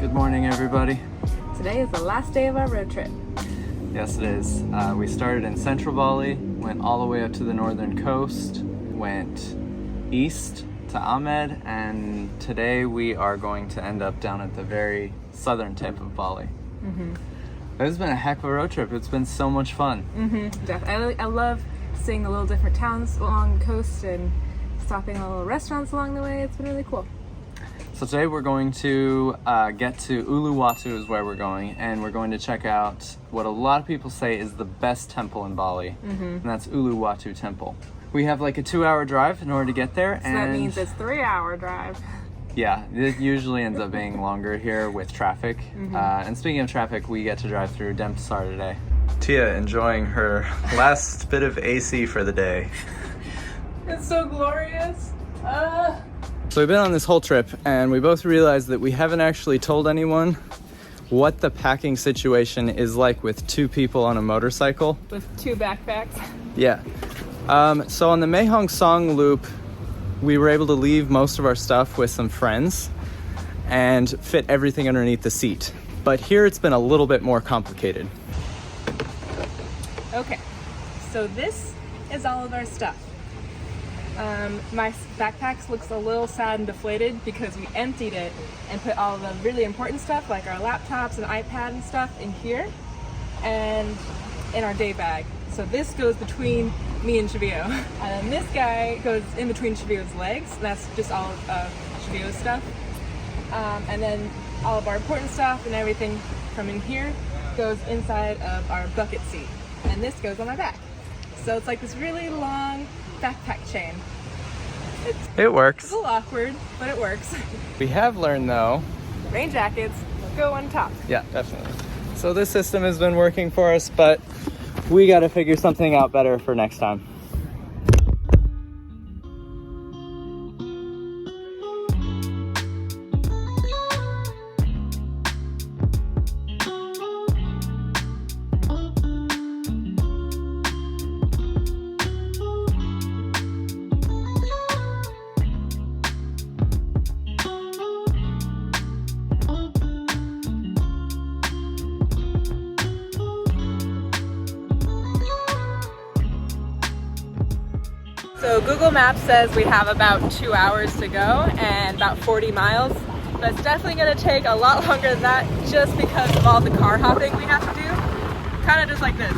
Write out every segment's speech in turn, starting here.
Good morning, everybody. Today is the last day of our road trip. Yes, it is. We started in central Bali, went all the way up to the northern coast, went east to Ahmed, and today we are going to end up down at the very southern tip of Bali. It's been a heck of a road trip. It's been so much fun. Definitely. I love seeing the little different towns along the coast and stopping at little restaurants along the way. It's been really cool. So today we're going to get to Uluwatu is where we're going, and we're going to check out what a lot of people say is the best temple in Bali, and that's Uluwatu Temple. We have like a 2-hour drive in order to get there. So that means it's 3-hour drive. Yeah, it usually ends up being longer here with traffic. And speaking of traffic, we get to drive through Denpasar today. Tia enjoying her last bit of AC for the day. It's so glorious. So we've been on this whole trip, and we both realized that we haven't actually told anyone what the packing situation is like with 2 people on a motorcycle. With 2 backpacks. Yeah. So on the Mae Hong Song loop, we were able to leave most of our stuff with some friends and fit everything underneath the seat. But here it's been a little bit more complicated. Okay, so this is all of our stuff. My backpack looks a little sad and deflated because we emptied it and put all the really important stuff like our laptops and iPad and stuff in here and in our day bag. So this goes between me and Cheveyo. And then this guy goes in between Cheveyo's legs, and that's just all of Cheveyo's stuff. And then all of our important stuff and everything from in here goes inside of our bucket seat. And this goes on my back. So it's like this really long backpack chain. It works. It's a little awkward, but it works. We have learned though. Rain jackets go on top. Yeah, definitely. So this system has been working for us, but we got to figure something out better for next time. So Google Maps says we have about 2 hours to go and about 40 miles, but it's definitely going to take a lot longer than that just because of all the car hopping we have to do, kind of just like this.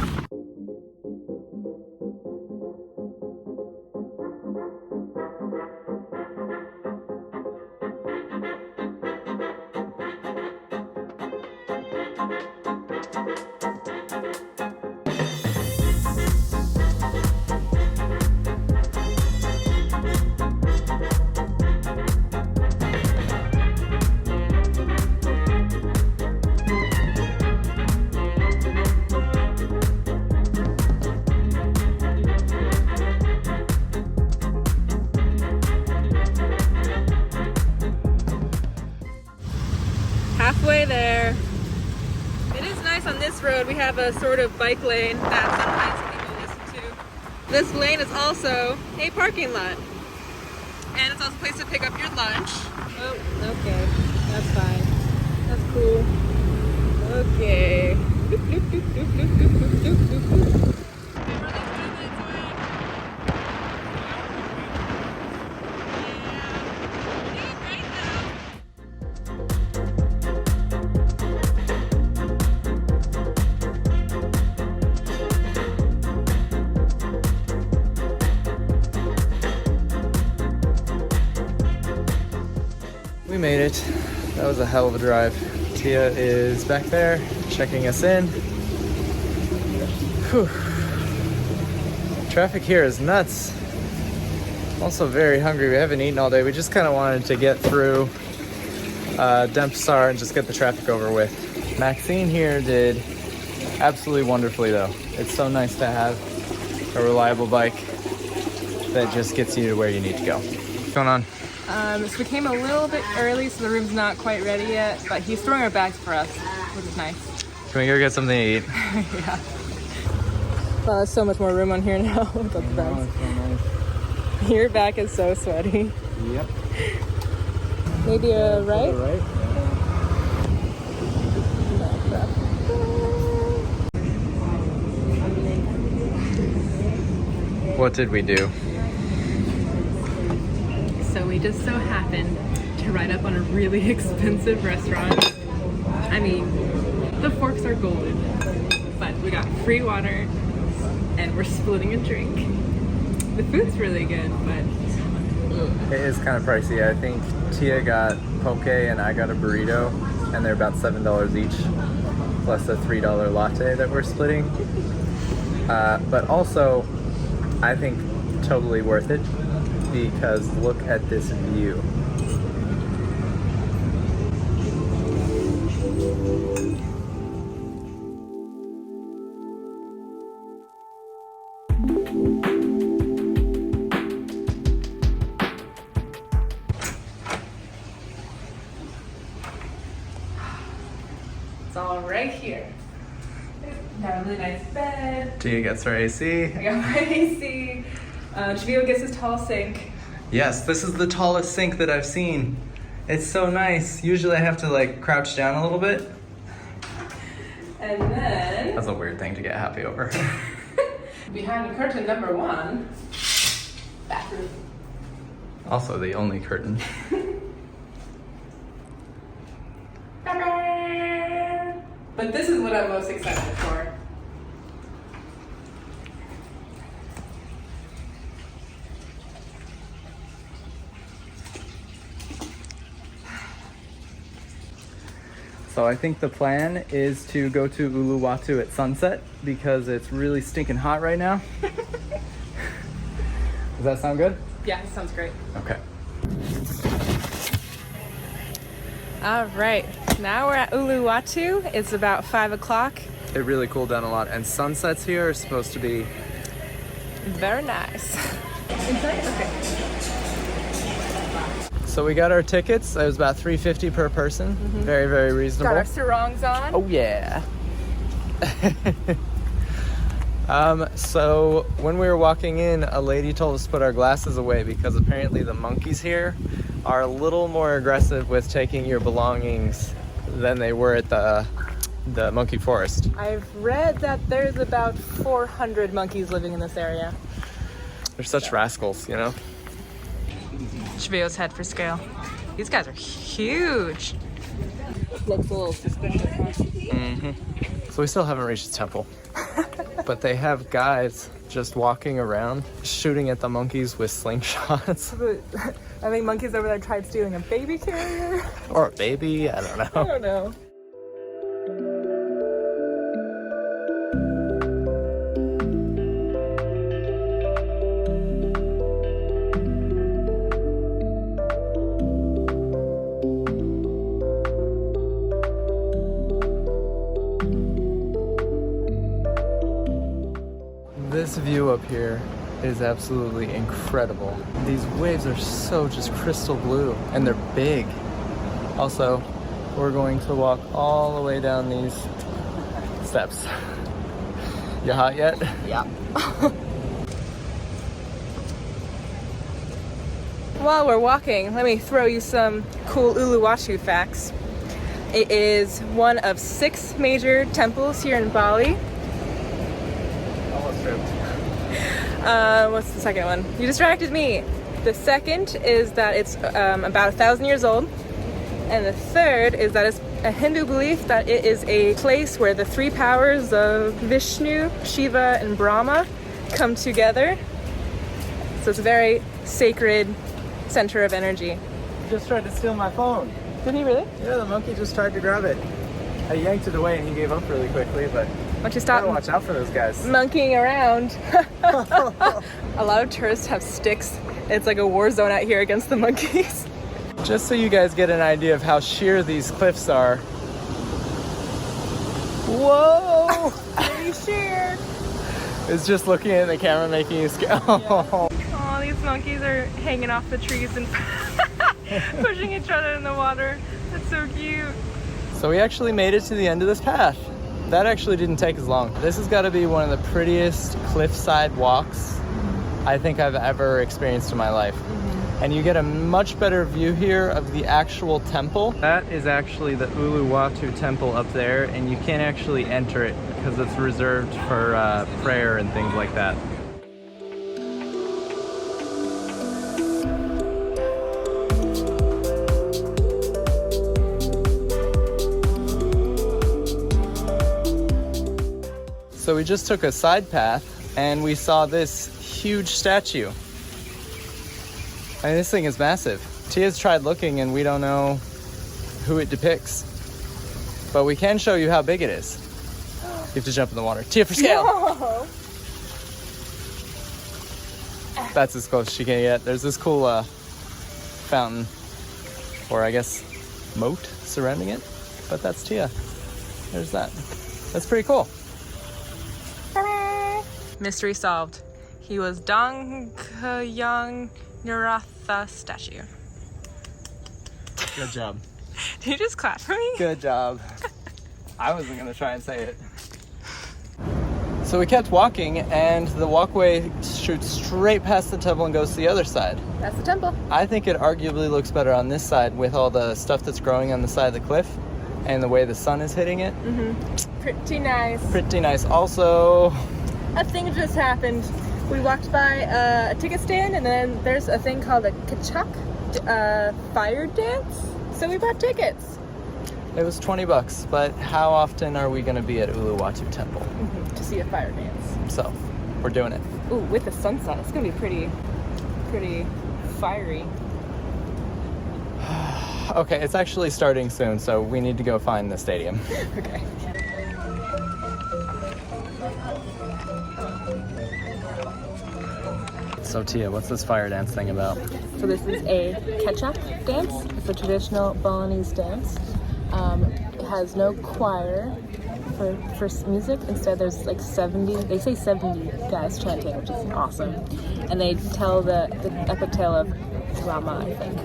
Halfway there. It is nice on this road. We have a sort of bike lane that sometimes people listen to. This lane is also a parking lot. And it's also a place to pick up your lunch. Oh, okay. That's fine. That's cool. Okay. Doop, doop, doop, doop, doop, doop, doop, doop, doop. We made it. That was a hell of a drive. Tia is back there checking us in. Whew. Traffic here is nuts. Also very hungry. We haven't eaten all day. We just kind of wanted to get through Denpasar and just get the traffic over with. Maxine here did absolutely wonderfully though. It's so nice to have a reliable bike that just gets you to where you need to go. What's going on? So we came a little bit early, so the room's not quite ready yet, but he's throwing our bags for us, which is nice. Can we go get something to eat? Yeah. Wow, there's so much more room on here now without the bags. So nice. Your back is so sweaty. Yep. Maybe a right? Right. What did we do? So we just so happened to ride up on a really expensive restaurant. I mean, the forks are golden, but we got free water and we're splitting a drink. The food's really good, but It is kind of pricey. I think Tia got poke and I got a burrito, and they're about $7 each, plus a $3 latte that we're splitting. But also, I think totally worth it because look at this view. it's all right here. Got a really nice bed. Tia gets her AC. I got my AC. Cheveyo gets his tall sink. Yes, this is the tallest sink that I've seen. It's so nice. Usually I have to like crouch down a little bit. And then That's a weird thing to get happy over. behind curtain number 1, bathroom. Also the only curtain. But this is what I'm most excited for. So I think the plan is to go to Uluwatu at sunset because it's really stinking hot right now. Does that sound good? Yeah, it sounds great. Okay. All right, now we're at Uluwatu. It's about 5 o'clock. It really cooled down a lot, and sunsets here are supposed to be Very nice. Inside? Okay. So we got our tickets. It was about $3.50 per person. Very, very reasonable. Got our sarongs on. Oh yeah. So when we were walking in, a lady told us to put our glasses away because apparently the monkeys here are a little more aggressive with taking your belongings than they were at the monkey forest. I've read that there's about 400 monkeys living in this area. They're such rascals, you know? Cheveyo's head for scale. These guys are huge. Looks a little suspicious, huh? So we still haven't reached the temple. But they have guys just walking around shooting at the monkeys with slingshots. I think monkeys over there tried stealing a baby carrier. Or a baby, I don't know. I don't know. This view up here is absolutely incredible. These waves are so just crystal blue and they're big. Also, we're going to walk all the way down these steps. You hot yet? Yeah. While we're walking, let me throw you some cool Uluwatu facts. It is one of 6 major temples here in Bali. Almost true. What's the second one? You distracted me. The second is that it's about 1,000 years old. And the third is that it's a Hindu belief that it is a place where the 3 powers of Vishnu, Shiva, and Brahma come together. So it's a very sacred center of energy. He just tried to steal my phone. Did he really? Yeah, the monkey just tried to grab it. I yanked it away and he gave up really quickly, but Why don't you stop gotta watch out for those guys. monkeying around? A lot of tourists have sticks. It's like a war zone out here against the monkeys. Just so you guys get an idea of how sheer these cliffs are. Whoa! Pretty sheer. It's just looking at the camera making you scared. Oh, these monkeys are hanging off the trees and pushing each other in the water. That's so cute. So we actually made it to the end of this path. That actually didn't take as long. This has got to be one of the prettiest cliffside walks I think I've ever experienced in my life. And you get a much better view here of the actual temple. That is actually the Uluwatu temple up there, and you can't actually enter it because it's reserved for prayer and things like that. So we just took a side path and we saw this huge statue. I mean, this thing is massive. Tia's tried looking and we don't know who it depicts. But we can show you how big it is. You have to jump in the water. Tia, for scale! No. That's as close as she can get. There's this cool fountain, or I guess moat surrounding it. But that's Tia. There's that. That's pretty cool. Mystery solved. He was Dongkyang Naratha statue. Good job. Did you just clap for me? Good job. I wasn't gonna try and say it. So we kept walking, and the walkway shoots straight past the temple and goes to the other side. That's the temple. I think it arguably looks better on this side with all the stuff that's growing on the side of the cliff and the way the sun is hitting it. Pretty nice. Pretty nice. Also, A thing just happened. We walked by a ticket stand, and then there's a thing called a Kecak fire dance. So we bought tickets. it was $20, but how often are we gonna be at Uluwatu Temple? To see a fire dance. So, we're doing it. Ooh, with the sunset, it's gonna be pretty fiery. Okay, it's actually starting soon, so we need to go find the stadium. Okay. So Tia, what's this fire dance thing about? So this is a Kecak dance. It's a traditional Balinese dance. It has no choir for music. Instead, there's like 70 guys chanting, which is awesome. And they tell the epic tale of Rama, I think.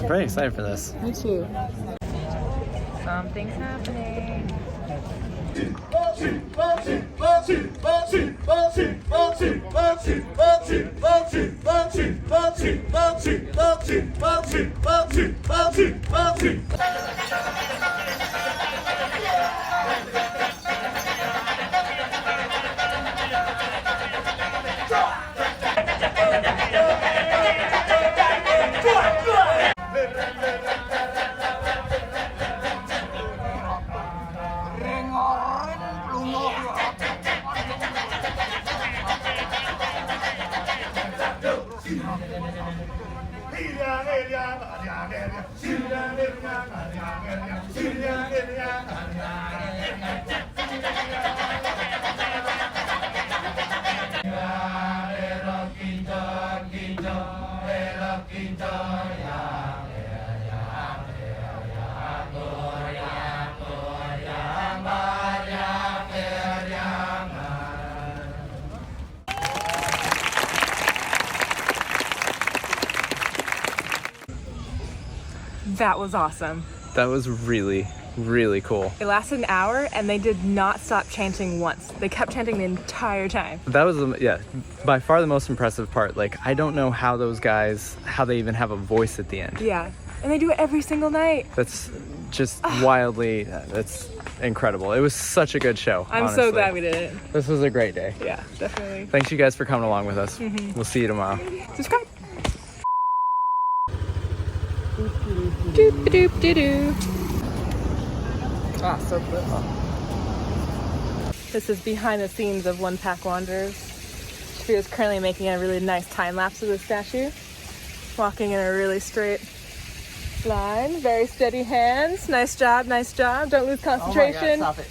I'm very excited for this. Me too. Something's happening. That was awesome. That was really, really cool. It lasted an hour, and they did not stop chanting once. They kept chanting the entire time. That was, by far the most impressive part. Like, I don't know how those guys, how they even have a voice at the end. Yeah, and they do it every single night. That's just wildly, that's incredible. It was such a good show, I'm honestly. so glad we did it. This was a great day. Yeah, definitely. Thanks you guys for coming along with us. We'll see you tomorrow. Subscribe. Doop doop doo doo. Ah, so cool. This is behind the scenes of One Pack Wanderers. She is currently making a really nice time lapse of the statue, walking in a really straight line, very steady hands. Nice job, nice job. Don't lose concentration. Oh my God, stop it.